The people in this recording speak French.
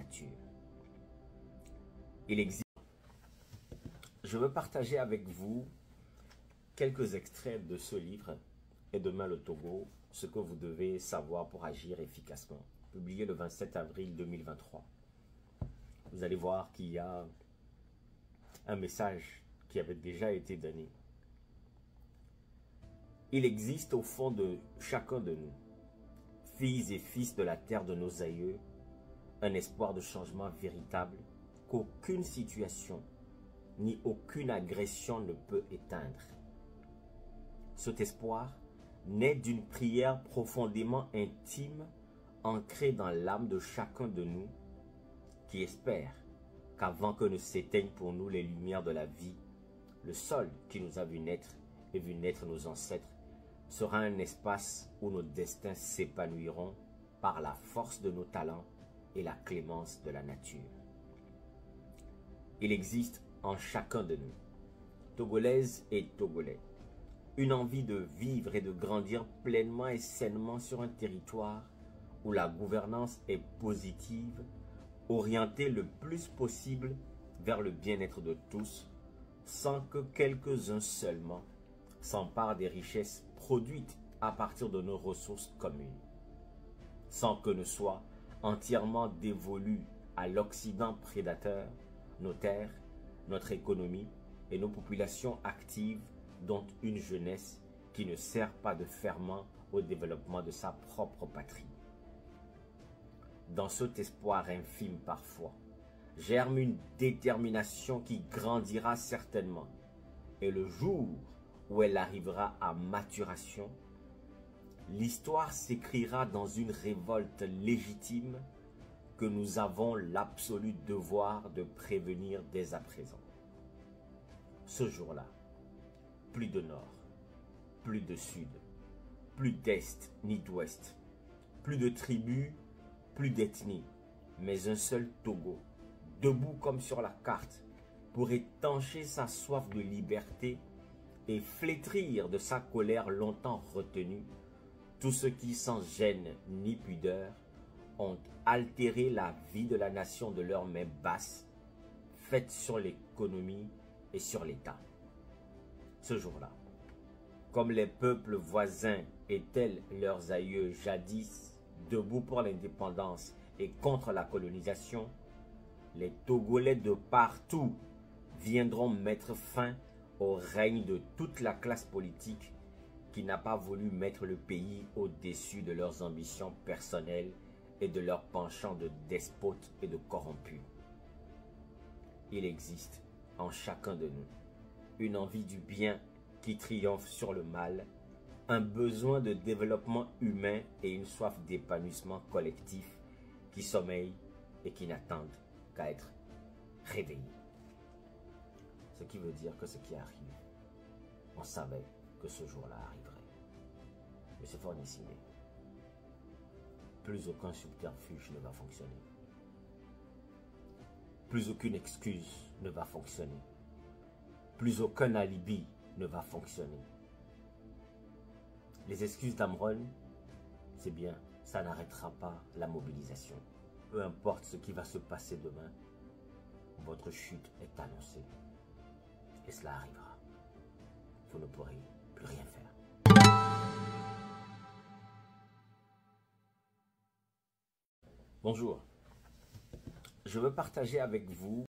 nature. Je veux partager avec vous quelques extraits de ce livre « Et demain le Togo, ce que vous devez savoir pour agir efficacement », publié le 27 avril 2023. Vous allez voir qu'il y a un message qui avait déjà été donné. Il existe au fond de chacun de nous, filles et fils de la terre de nos aïeux, un espoir de changement véritable qu'aucune situation ni aucune agression ne peut éteindre. Cet espoir naît d'une prière profondément intime ancrée dans l'âme de chacun de nous qui espère qu'avant que ne s'éteignent pour nous les lumières de la vie, le sol qui nous a vu naître et vu naître nos ancêtres sera un espace où nos destins s'épanouiront par la force de nos talents et la clémence de la nature. Il existe en chacun de nous, Togolaises et Togolais, une envie de vivre et de grandir pleinement et sainement sur un territoire où la gouvernance est positive, orientée le plus possible vers le bien-être de tous, sans que quelques-uns seulement s'emparent des richesses produites à partir de nos ressources communes, sans que ne soient entièrement dévolues à l'Occident prédateur nos terres, notre économie et nos populations actives, dont une jeunesse qui ne sert pas de ferment au développement de sa propre patrie. Dans cet espoir infime parfois, germe une détermination qui grandira certainement, et le jour où elle arrivera à maturation, l'histoire s'écrira dans une révolte légitime que nous avons l'absolu devoir de prévenir dès à présent. Ce jour-là, plus de nord, plus de sud, plus d'est ni d'ouest, plus de tribus, plus d'ethnies, mais un seul Togo, debout comme sur la carte, pour étancher sa soif de liberté et flétrir de sa colère longtemps retenue tous ceux qui, sans gêne ni pudeur, ont altéré la vie de la nation de leurs mains basses, faites sur l'économie et sur l'État. Ce jour-là, comme les peuples voisins et tels leurs aïeux jadis, debout pour l'indépendance et contre la colonisation, les Togolais de partout viendront mettre fin au règne de toute la classe politique qui n'a pas voulu mettre le pays au-dessus de leurs ambitions personnelles et de leurs penchants de despotes et de corrompus. Il existe en chacun de nous une envie du bien qui triomphe sur le mal, un besoin de développement humain et une soif d'épanouissement collectif qui sommeillent et qui n'attendent qu'à être réveillés. Ce qui veut dire que ce qui arrive, on savait que ce jour-là arriverait. Monsieur Fornicimé, plus aucun subterfuge ne va fonctionner. Plus aucune excuse ne va fonctionner. Plus aucun alibi ne va fonctionner. Les excuses d'Amron, c'est bien, ça n'arrêtera pas la mobilisation. Peu importe ce qui va se passer demain, votre chute est annoncée. Et cela arrivera. Vous ne pourrez plus rien faire. Bonjour. Je veux partager avec vous